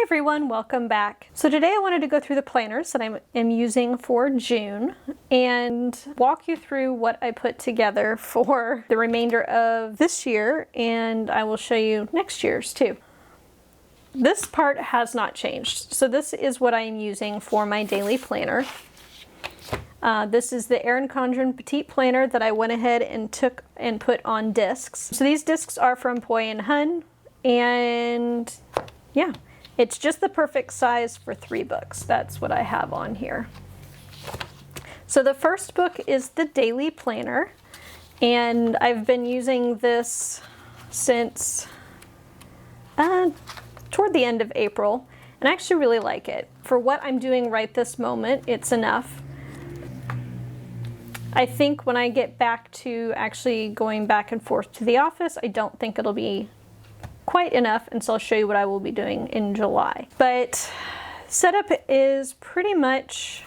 everyone, welcome back. So today I wanted to go through the planners that I am using for June and walk you through what I put together for the remainder of this year, and I will show you next year's too. This part has not changed. So this is what I am using for my daily planner. This is the Erin Condren Petite planner that I went ahead and took and put on discs. So these discs are from Poi & Hun, and yeah, it's just the perfect size for 3 books. That's what I have on here. So the first book is the Daily Planner, and I've been using this since toward the end of April, and I actually really like it. For what I'm doing right this moment, it's enough. I think when I get back to actually going back and forth to the office, I don't think it'll be quite enough, and so I'll show you what I will be doing in July. But setup is pretty much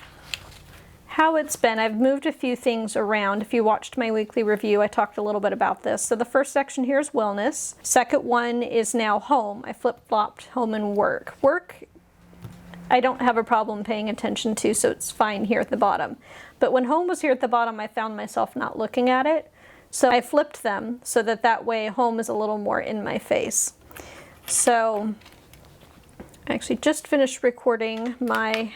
how it's been. I've moved a few things around. If you watched my weekly review, I talked a little bit about this. So the first section here is wellness. Second one is now home. I flip-flopped home and work. Work, I don't have a problem paying attention to, so it's fine here at the bottom. But when home was here at the bottom, I found myself not looking at it. So I flipped them so that way home is a little more in my face. So I actually just finished recording the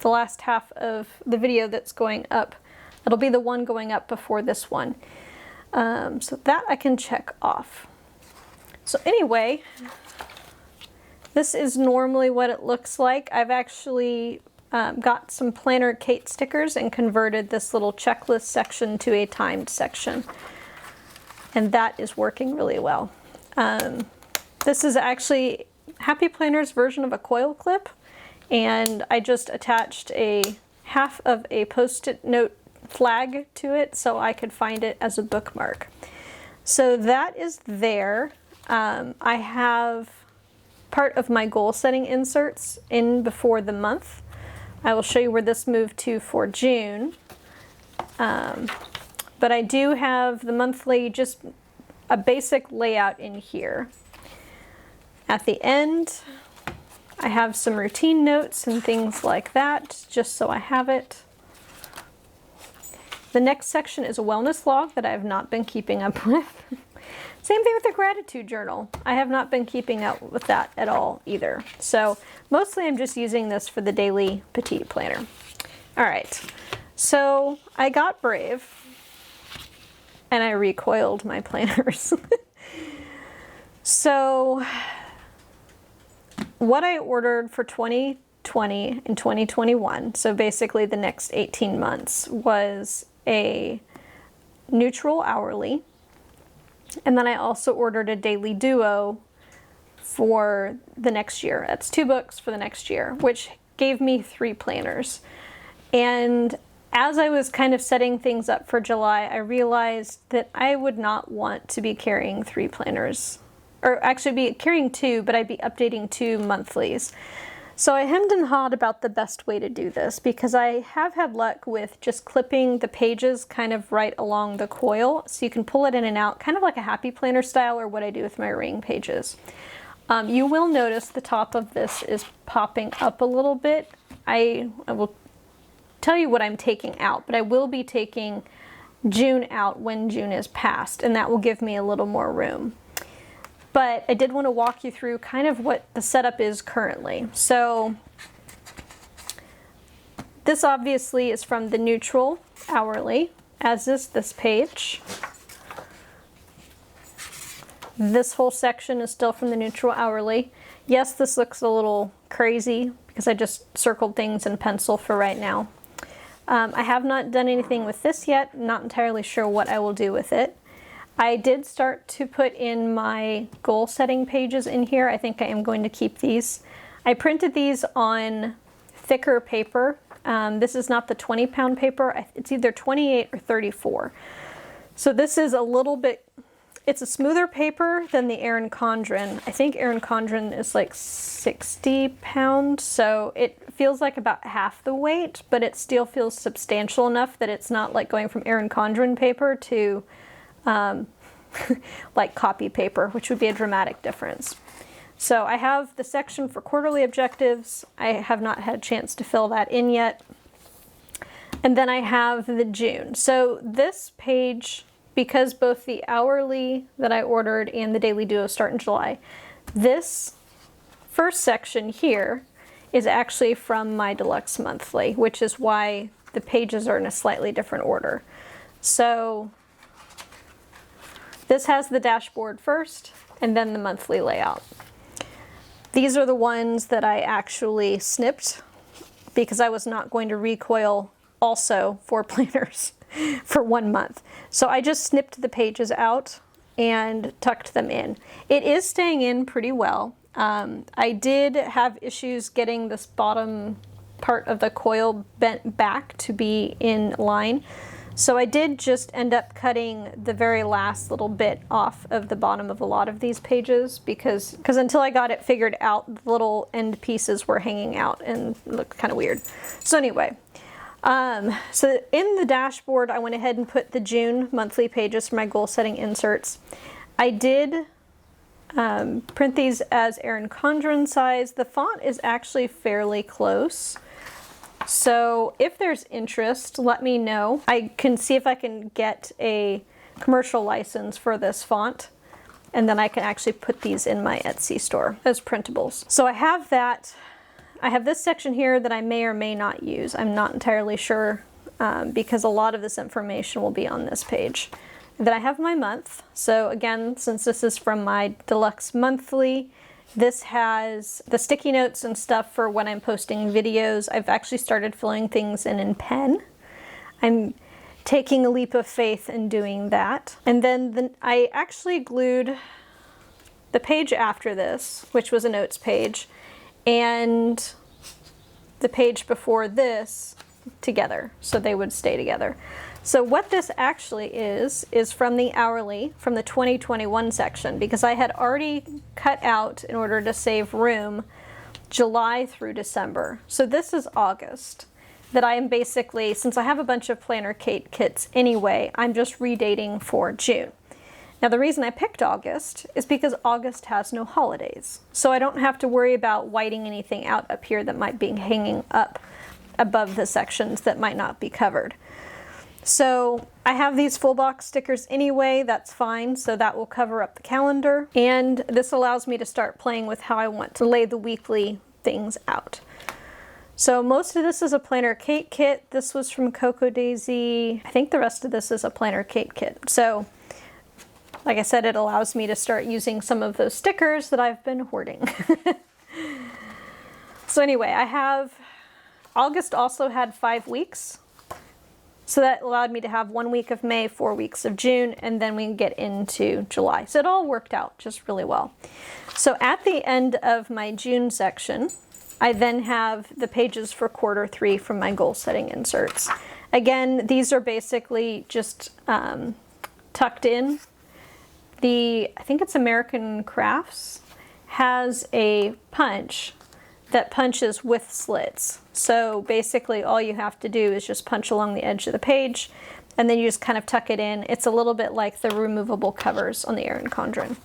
last half of the video that's going up. It'll be the one going up before this one. So that I can check off. So anyway, this is normally what it looks like. I've actually got some Planner Kate stickers and converted this little checklist section to a timed section. And that is working really well. This is actually Happy Planner's version of a coil clip, and I just attached a half of a post-it note flag to it so I could find it as a bookmark. So that is there. I have part of my goal setting inserts in before the month. I will show you where this moved to for June. But I do have the monthly, just a basic layout in here. At the end, I have some routine notes and things like that, just so I have it. The next section is a wellness log that I have not been keeping up with. Same thing with the gratitude journal. I have not been keeping up with that at all either. So mostly I'm just using this for the daily Petite planner. All right, so I got brave and I recoiled my planners. So what I ordered for 2020 and 2021, so basically the next 18 months, was a neutral hourly. And then I also ordered a daily duo for the next year. That's 2 books for the next year, which gave me 3 planners. And as I was kind of setting things up for July, I realized that I would not want to be carrying 3 planners, or actually be carrying 2, but I'd be updating 2 monthlies. So I hemmed and hawed about the best way to do this, because I have had luck with just clipping the pages kind of right along the coil, so you can pull it in and out, kind of like a Happy Planner style, or what I do with my ring pages. You will notice the top of this is popping up a little bit. I will tell you what I'm taking out, but I will be taking June out when June is past, and that will give me a little more room. But I did want to walk you through kind of what the setup is currently. So this obviously is from the neutral hourly, as is this page. This whole section is still from the neutral hourly. Yes, this looks a little crazy because I just circled things in pencil for right now. I have not done anything with this yet. Not entirely sure what I will do with it. I did start to put in my goal setting pages in here. I think I am going to keep these. I printed these on thicker paper. This is not the 20-pound paper. It's either 28 or 34. So this is a little bit, it's a smoother paper than the Erin Condren. I think Erin Condren is like 60 pounds, so it feels like about half the weight, but it still feels substantial enough that it's not like going from Erin Condren paper to like copy paper, which would be a dramatic difference. So I have the section for quarterly objectives. I have not had a chance to fill that in yet. And then I have the June. So this page, because both the hourly that I ordered and the daily duo start in July, this first section here is actually from my deluxe monthly, which is why the pages are in a slightly different order. So this has the dashboard first and then the monthly layout. These are the ones that I actually snipped because I was not going to recoil also 4 planners for 1 month. So I just snipped the pages out and tucked them in. It is staying in pretty well. I did have issues getting this bottom part of the coil bent back to be in line. So I did just end up cutting the very last little bit off of the bottom of a lot of these pages because until I got it figured out, the little end pieces were hanging out and looked kind of weird. So anyway, so in the dashboard, I went ahead and put the June monthly pages for my goal setting inserts. I did print these as Erin Condren size. The font is actually fairly close. So if there's interest, let me know. I can see if I can get a commercial license for this font, and then I can actually put these in my Etsy store as printables. So I have that. I have this section here that I may or may not use. I'm not entirely sure because a lot of this information will be on this page. Then I have my month. So again, since this is from my deluxe monthly, this has the sticky notes and stuff for when I'm posting videos. I've actually started filling things in pen. I'm taking a leap of faith in doing that. And then I actually glued the page after this, which was a notes page, and the page before this together, so they would stay together. So what this actually is from the hourly, from the 2021 section, because I had already cut out, in order to save room, July through December. So this is August, that I am basically, since I have a bunch of planner kits anyway, I'm just redating for June. Now the reason I picked August is because August has no holidays. So I don't have to worry about whiting anything out up here that might be hanging up above the sections that might not be covered. So I have these full box stickers anyway, that's fine, so that will cover up the calendar. And this allows me to start playing with how I want to lay the weekly things out. So most of this is a planner cake kit. This was from Cocoa Daisy. I think the rest of this is a planner cake kit. So like I said, it allows me to start using some of those stickers that I've been hoarding. So anyway, I have, August also had 5 weeks. So that allowed me to have 1 week of May, 4 weeks of June, and then we can get into July. So it all worked out just really well. So at the end of my June section, I then have the pages for quarter 3 from my goal setting inserts. Again, these are basically just tucked in. I think it's American Crafts, has a punch that punches with slits. So basically all you have to do is just punch along the edge of the page and then you just kind of tuck it in. It's a little bit like the removable covers on the Erin Condren.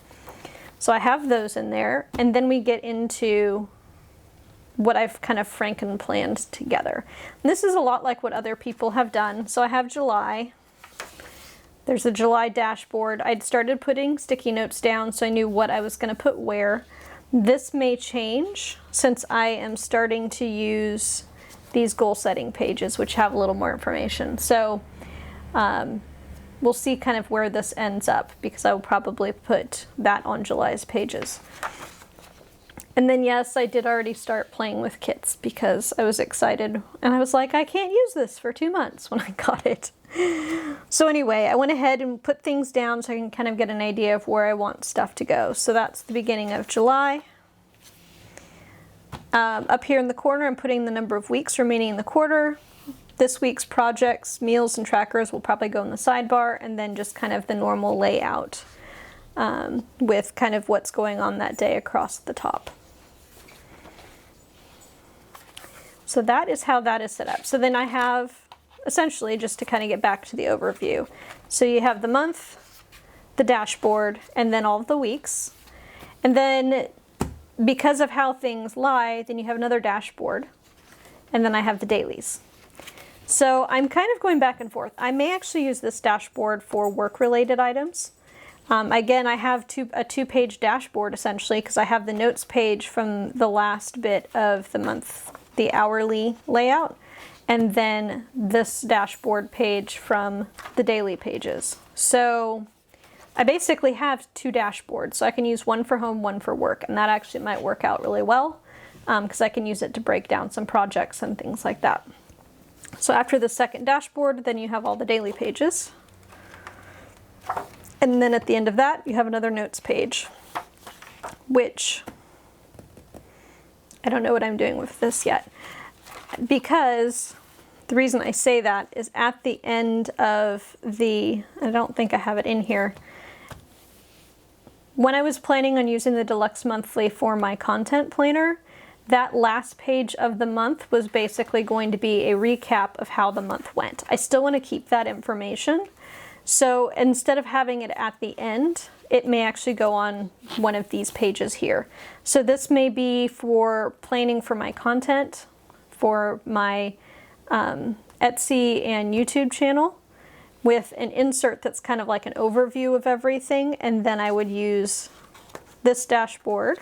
So I have those in there, and then we get into what I've kind of frankenplanned together. And this is a lot like what other people have done. So I have July. There's a July dashboard. I'd started putting sticky notes down so I knew what I was going to put where. This may change since I am starting to use these goal setting pages, which have a little more information. So we'll see kind of where this ends up, because I will probably put that on July's pages. And then yes, I did already start playing with kits because I was excited and I was like, I can't use this for 2 months when I got it. So anyway, I went ahead and put things down so I can kind of get an idea of where I want stuff to go. So that's the beginning of July. Up here in the corner, I'm putting the number of weeks remaining in the quarter. This week's projects, meals, and trackers will probably go in the sidebar, and then just kind of the normal layout with kind of what's going on that day across the top. So that is how that is set up. So then I have, essentially, just to kind of get back to the overview. So you have the month, the dashboard, and then all of the weeks. And then because of how things lie, then you have another dashboard, and then I have the dailies. So I'm kind of going back and forth. I may actually use this dashboard for work-related items. Again, I have a two-page dashboard essentially, because I have the notes page from the last bit of the month, the hourly layout, and then this dashboard page from the daily pages. So I basically have two dashboards, so I can use one for home, one for work, and that actually might work out really well because I can use it to break down some projects and things like that. So after the second dashboard, then you have all the daily pages. And then at the end of that, you have another notes page, which I don't know what I'm doing with this yet, because the reason I say that is at the end of I don't think I have it in here, when I was planning on using the Deluxe Monthly for my content planner, that last page of the month was basically going to be a recap of how the month went. I still want to keep that information. So instead of having it at the end, it may actually go on one of these pages here. So this may be for planning for my content, for my Etsy and YouTube channel, with an insert that's kind of like an overview of everything, and then I would use this dashboard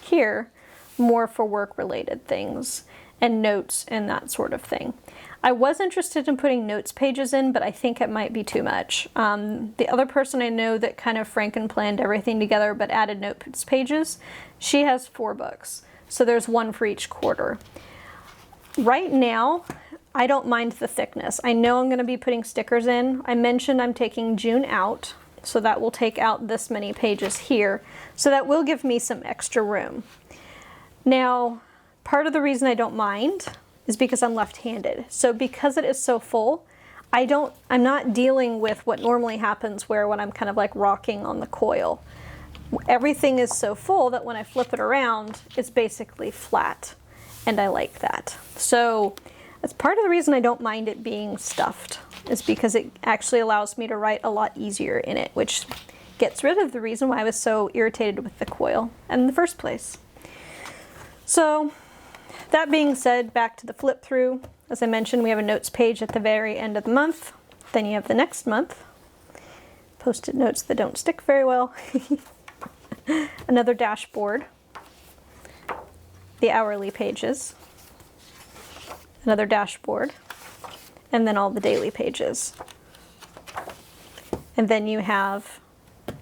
here more for work-related things and notes and that sort of thing. I was interested in putting notes pages in, but I think it might be too much. The other person I know that kind of frankenplanned everything together but added notes pages, she has 4 books. So there's one for each quarter. Right now, I don't mind the thickness. I know I'm going to be putting stickers in. I mentioned I'm taking June out, so that will take out this many pages here. So that will give me some extra room. Now, part of the reason I don't mind is because I'm left-handed. So because it is so full, I'm not dealing with what normally happens where when I'm kind of like rocking on the coil. Everything is so full that when I flip it around, it's basically flat, and I like that. So that's part of the reason I don't mind it being stuffed, is because it actually allows me to write a lot easier in it, which gets rid of the reason why I was so irritated with the coil in the first place. So that being said, back to the flip through. As I mentioned, we have a notes page at the very end of the month. Then you have the next month. Post-it notes that don't stick very well. Another dashboard. The hourly pages. Another dashboard. And then all the daily pages. And then you have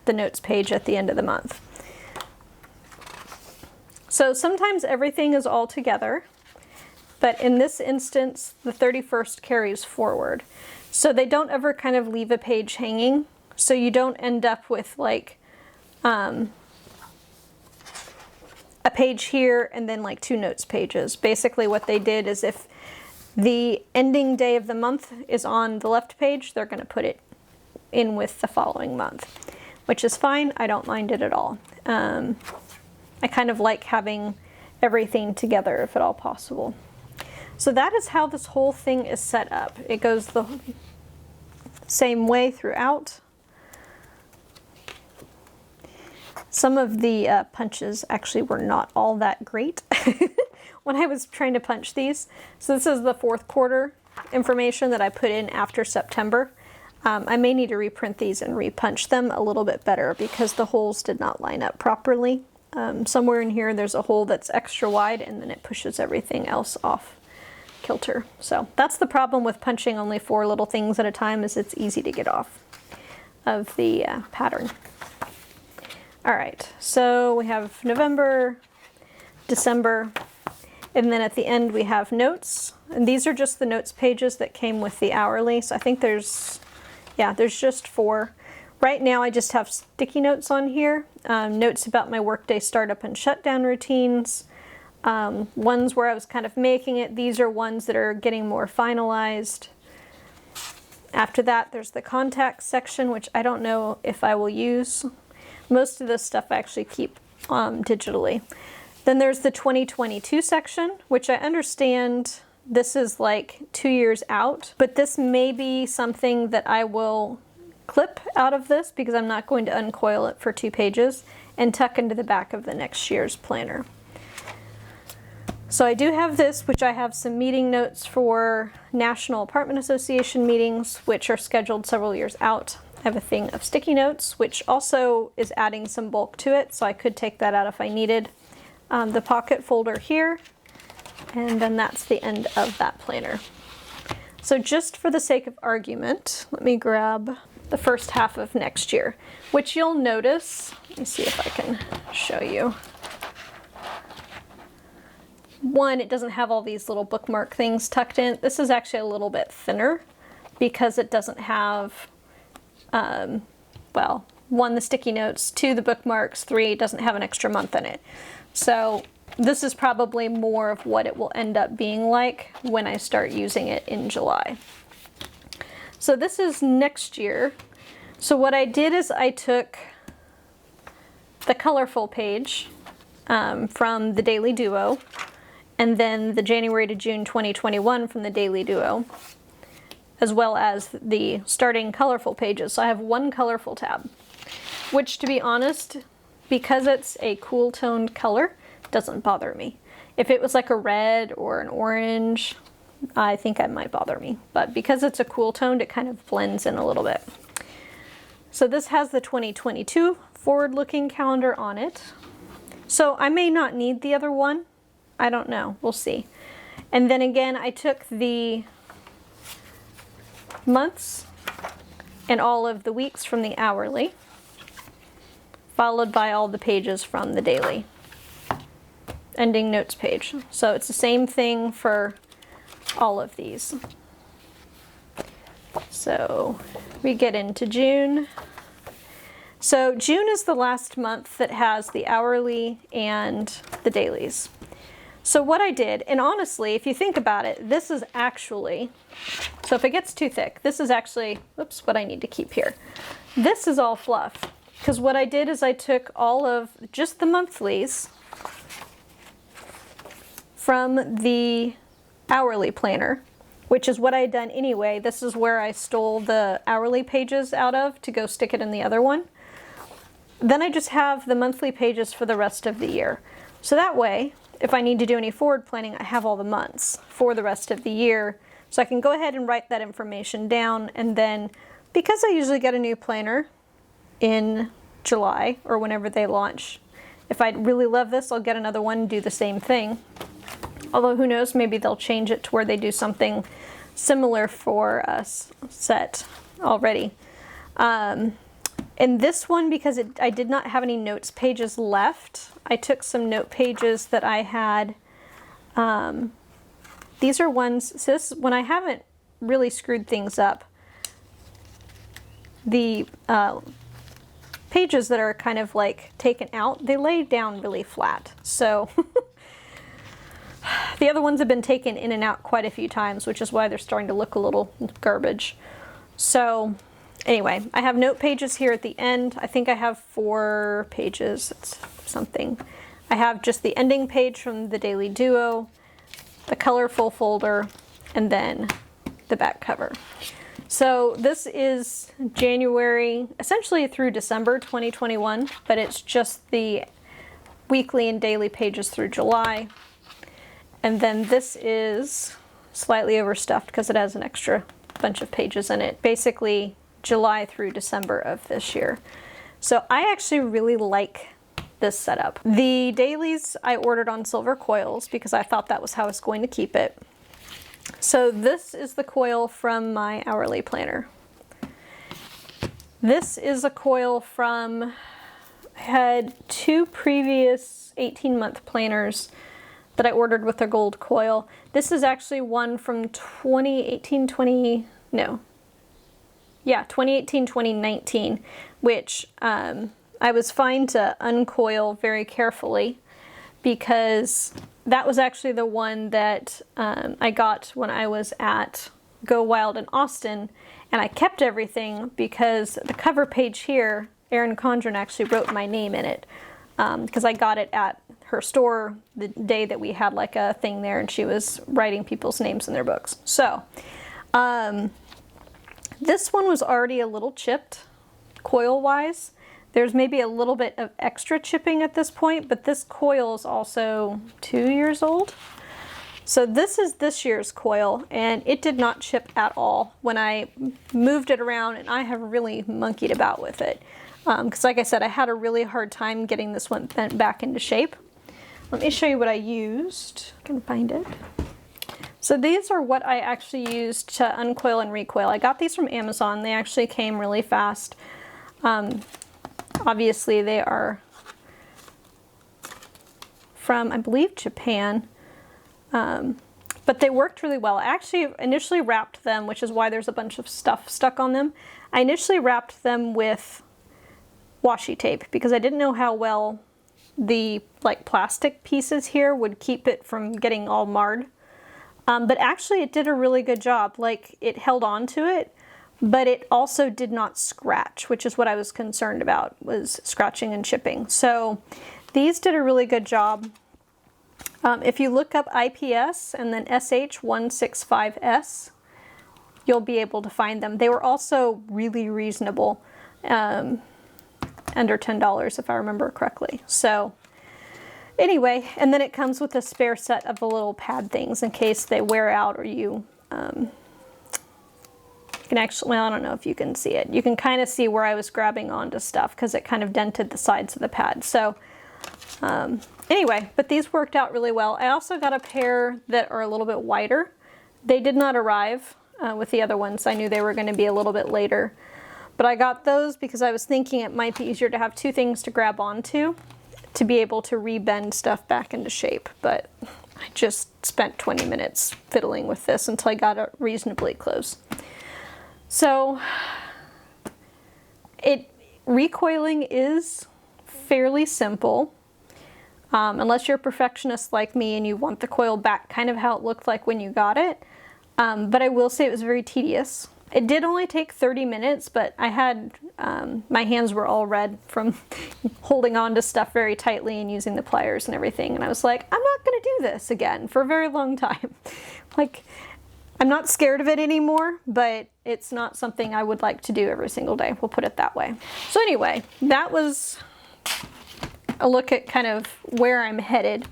the notes page at the end of the month. So sometimes everything is all together, but in this instance, the 31st carries forward. So they don't ever kind of leave a page hanging, so you don't end up with like a page here and then like 2 notes pages. Basically what they did is if the ending day of the month is on the left page, they're going to put it in with the following month, which is fine. I don't mind it at all. I kind of like having everything together if at all possible. So that is how this whole thing is set up. It goes the same way throughout. Some of the punches actually were not all that great when I was trying to punch these. So this is the 4th quarter information that I put in after September. I may need to reprint these and repunch them a little bit better because the holes did not line up properly. Somewhere in here there's a hole that's extra wide and then it pushes everything else off kilter. So that's the problem with punching only 4 little things at a time, is it's easy to get off of the pattern. Alright, so we have November, December, and then at the end we have notes. And these are just the notes pages that came with the hourly. So I think there's just 4. Right now I just have sticky notes on here, notes about my workday startup and shutdown routines, ones where I was kind of making it. These are ones that are getting more finalized. After that there's the contacts section, which I don't know if I will use. Most of this stuff I actually keep digitally. Then there's the 2022 section, which I understand this is like 2 years out, but this may be something that I will clip out of this because I'm not going to uncoil it for 2 pages, and tuck into the back of the next year's planner. So I do have this, which I have some meeting notes for National Apartment Association meetings, which are scheduled several years out. I have a thing of sticky notes, which also is adding some bulk to it, so I could take that out if I needed. The pocket folder here, and then that's the end of that planner. So just for the sake of argument, let me grab the first half of next year, which you'll notice, let me see if I can show you. One, it doesn't have all these little bookmark things tucked in. This is actually a little bit thinner because it doesn't have, well, 1, the sticky notes, 2, the bookmarks, 3, it doesn't have an extra month in it. So this is probably more of what it will end up being like when I start using it in July. So this is next year. So what I did is I took the colorful page from the Daily Duo, and then the January to June 2021 from the Daily Duo, as well as the starting colorful pages. So I have 1 colorful tab, which, to be honest, because it's a cool toned color, doesn't bother me. If it was like a red or an orange, I think it might bother me. But because it's a cool toned, it kind of blends in a little bit. So this has the 2022 forward-looking calendar on it. So I may not need the other one. I don't know, we'll see. And then again, I took the months and all of the weeks from the hourly, followed by all the pages from the daily ending notes page. So it's the same thing for all of these. So we get into June. So June is the last month that has the hourly and the dailies. So what I did, and honestly, if you think about it, this is actually, so if it gets too thick, this is actually, oops, what I need to keep here. This is all fluff, because what I did is I took all of just the monthlies from the hourly planner, which is what I had done anyway. This is where I stole the hourly pages out of to go stick it in the other one. Then I just have the monthly pages for the rest of the year. So that way, if I need to do any forward planning, I have all the months for the rest of the year. So I can go ahead and write that information down, and then because I usually get a new planner in July or whenever they launch, if I really love this, I'll get another one and do the same thing. Although who knows, maybe they'll change it to where they do something similar for us set already. In this one, because I did not have any notes pages left, I took some note pages that I had. These are ones, so this, when I haven't really screwed things up, the pages that are kind of like taken out, they lay down really flat. So the other ones have been taken in and out quite a few times, which is why they're starting to look a little garbage. So anyway, I have note pages here at the end. I think I have 4 pages, it's something. I have just the ending page from the Daily Duo, the colorful folder, and then the back cover. So this is January, essentially through December 2021, but it's just the weekly and daily pages through July. And then this is slightly overstuffed because it has an extra bunch of pages in it. Basically July through December of this year. So I actually really like this setup. The dailies I ordered on silver coils because I thought that was how I was going to keep it. So this is the coil from my hourly planner. This is a coil from, I had 2 previous 18-month planners that I ordered with a gold coil. This is actually one from 2018-2019, which I was fine to uncoil very carefully because that was actually the one that I got when I was at Go Wild in Austin, and I kept everything because the cover page here, Erin Condren actually wrote my name in it because I got it at her store the day that we had like a thing there, and she was writing people's names in their books. So This one was already a little chipped, coil-wise. There's maybe a little bit of extra chipping at this point, but this coil is also 2 years old. So this is this year's coil, and it did not chip at all when I moved it around, and I have really monkeyed about with it. Because like I said, I had a really hard time getting this one bent back into shape. Let me show you what I used. I can find it. So these are what I actually used to uncoil and recoil. I got these from Amazon. They actually came really fast. Obviously they are from, I believe, Japan. But they worked really well. I actually initially wrapped them, which is why there's a bunch of stuff stuck on them. I initially wrapped them with washi tape because I didn't know how well the plastic pieces here would keep it from getting all marred. But actually it did a really good job. Like, it held on to it, but it also did not scratch, which is what I was concerned about, was scratching and chipping. So these did a really good job. If you look up IPS and then SH165S, you'll be able to find them. They were also really reasonable, under $10 if I remember correctly. So anyway, and then it comes with a spare set of the little pad things in case they wear out or you can actually, well, I don't know if you can see it. You can kind of see where I was grabbing onto stuff because it kind of dented the sides of the pad. So anyway, but these worked out really well. I also got a pair that are a little bit wider. They did not arrive with the other ones. I knew they were going to be a little bit later. But I got those because I was thinking it might be easier to have two things to grab onto to be able to rebend stuff back into shape. But I just spent 20 minutes fiddling with this until I got it reasonably close. So recoiling is fairly simple. Unless you're a perfectionist like me and you want the coil back kind of how it looked like when you got it. But I will say it was very tedious. It did only take 30 minutes, but I had, my hands were all red from holding on to stuff very tightly and using the pliers and everything. And I was like, I'm not going to do this again for a very long time. Like, I'm not scared of it anymore, but it's not something I would like to do every single day. We'll put it that way. So anyway, that was a look at kind of where I'm headed.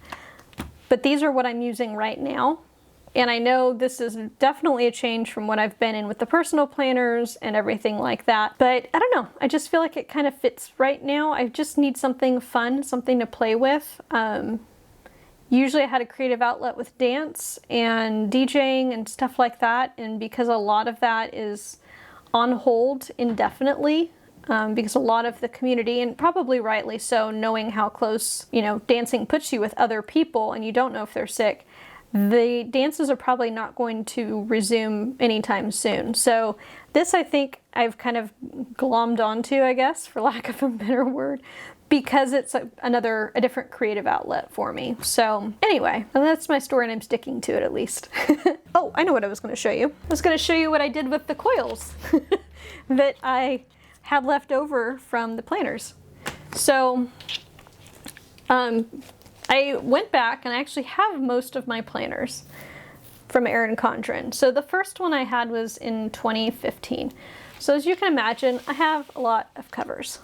But these are what I'm using right now. And I know this is definitely a change from what I've been in with the personal planners and everything like that. But I don't know, I just feel like it kind of fits right now. I just need something fun, something to play with. Usually I had a creative outlet with dance and DJing and stuff like that. And because a lot of that is on hold indefinitely, because a lot of the community, and probably rightly so, knowing how close, you know, dancing puts you with other people and you don't know if they're sick, the dances are probably not going to resume anytime soon. So this, I think I've kind of glommed onto, I guess, for lack of a better word, because it's a different creative outlet for me. So anyway, that's my story and I'm sticking to it at least. Oh, I know what I was going to show you. I was going to show you what I did with the coils that I had left over from the planners. So I went back and I actually have most of my planners from Erin Condren. So the first one I had was in 2015. So as you can imagine, I have a lot of covers.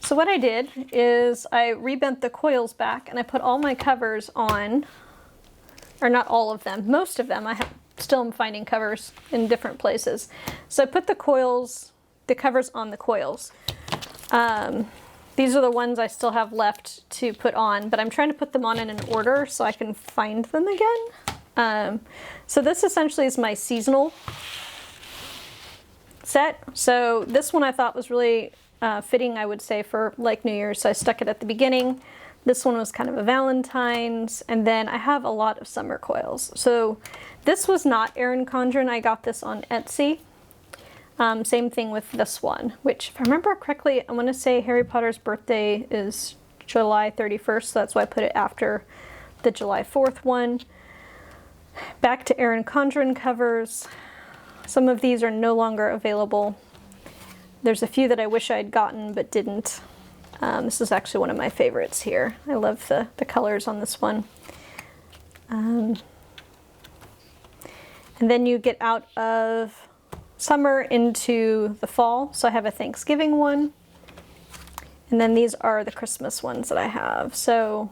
So what I did is I rebent the coils back and I put all my covers on, or not all of them, most of them. I still am finding covers in different places. So I put the covers on the coils. These are the ones I still have left to put on, but I'm trying to put them on in an order so I can find them again. So this essentially is my seasonal set. So this one I thought was really fitting, I would say, for like New Year's. So I stuck it at the beginning. This one was kind of a Valentine's, and then I have a lot of summer coils. So this was not Erin Condren. I got this on Etsy. Same thing with this one, which if I remember correctly, I want to say Harry Potter's birthday is July 31st, so that's why I put it after the July 4th one. Back to Erin Condren covers. Some of these are no longer available. There's a few that I wish I had gotten but didn't. This is actually one of my favorites here. I love the colors on this one. And then you get out of summer into the fall. So I have a Thanksgiving one. And then these are the Christmas ones that I have. So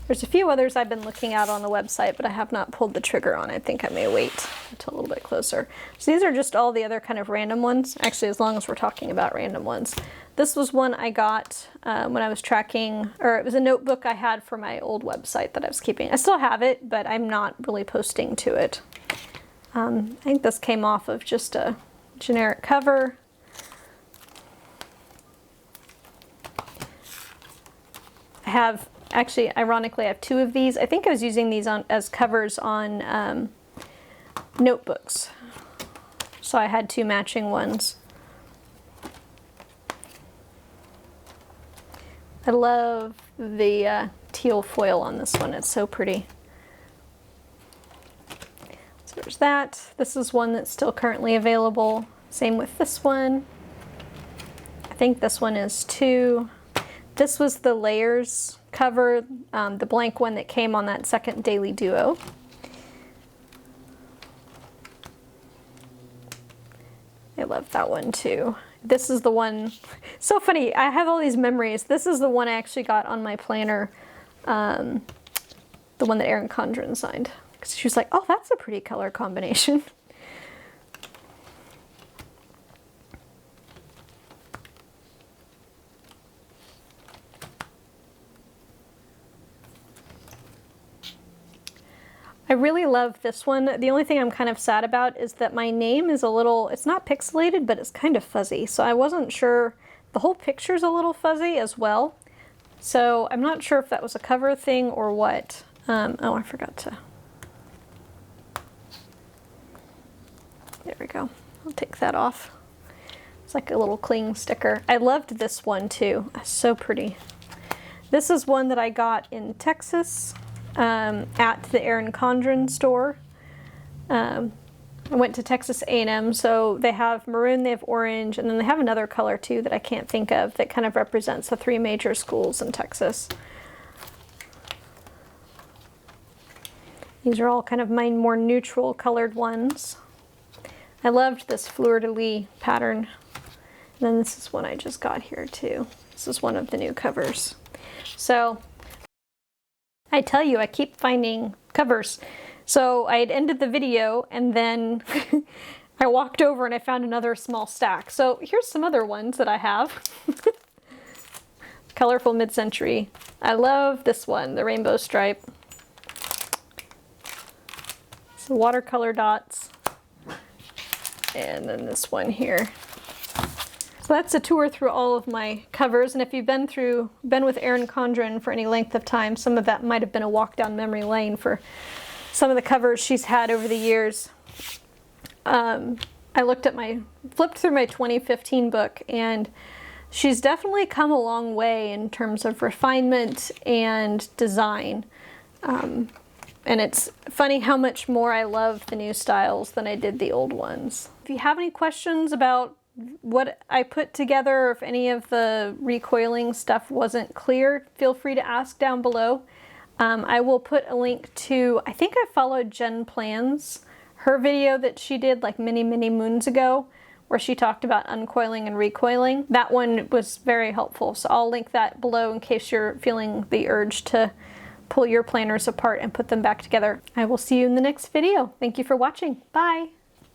there's a few others I've been looking at on the website, but I have not pulled the trigger on. I think I may wait until a little bit closer. So these are just all the other kind of random ones. Actually, as long as we're talking about random ones. This was one I got when I was tracking, or it was a notebook I had for my old website that I was keeping. I still have it, but I'm not really posting to it. I think this came off of just a generic cover. I have, actually, ironically, I have two of these. I think I was using these as covers on notebooks. So I had two matching ones. I love the teal foil on this one. It's so pretty. So there's that. This is one that's still currently available. Same with this one. I think this one is too. This was the layers cover, the blank one that came on that second Daily Duo. I love that one too. This is the one, so funny, I have all these memories. This is the one I actually got on my planner, the one that Erin Condren signed. Because she was like, oh, that's a pretty color combination. I really love this one. The only thing I'm kind of sad about is that my name is a little, it's not pixelated, but it's kind of fuzzy. So I wasn't sure, the whole picture's a little fuzzy as well. So I'm not sure if that was a cover thing or what. Oh, I forgot to. There we go. I'll take that off. It's like a little cling sticker. I loved this one too. It's so pretty. This is one that I got in Texas. At the Erin Condren store. I went to Texas A&M, so they have maroon, they have orange, and then they have another color too that I can't think of that kind of represents the three major schools in Texas. These are all kind of my more neutral colored ones. I loved this fleur-de-lis pattern. And then this is one I just got here too. This is one of the new covers. So I tell you, I keep finding covers. So I had ended the video and then I walked over and I found another small stack. So here's some other ones that I have. Colorful Mid-Century. I love this one, the rainbow stripe. So watercolor dots. And then this one here. So that's a tour through all of my covers, and if you've been with Erin Condren for any length of time, some of that might have been a walk down memory lane for some of the covers she's had over the years. I flipped through my 2015 book, and she's definitely come a long way in terms of refinement and design. And it's funny how much more I love the new styles than I did the old ones. If you have any questions about what I put together, or if any of the recoiling stuff wasn't clear, feel free to ask down below. I will put a link to, I think I followed Jen Plans, her video that she did like many moons ago, where she talked about uncoiling and recoiling. That one was very helpful, so I'll link that below in case you're feeling the urge to pull your planners apart and put them back together. I will see you in the next video. Thank you for watching. Bye!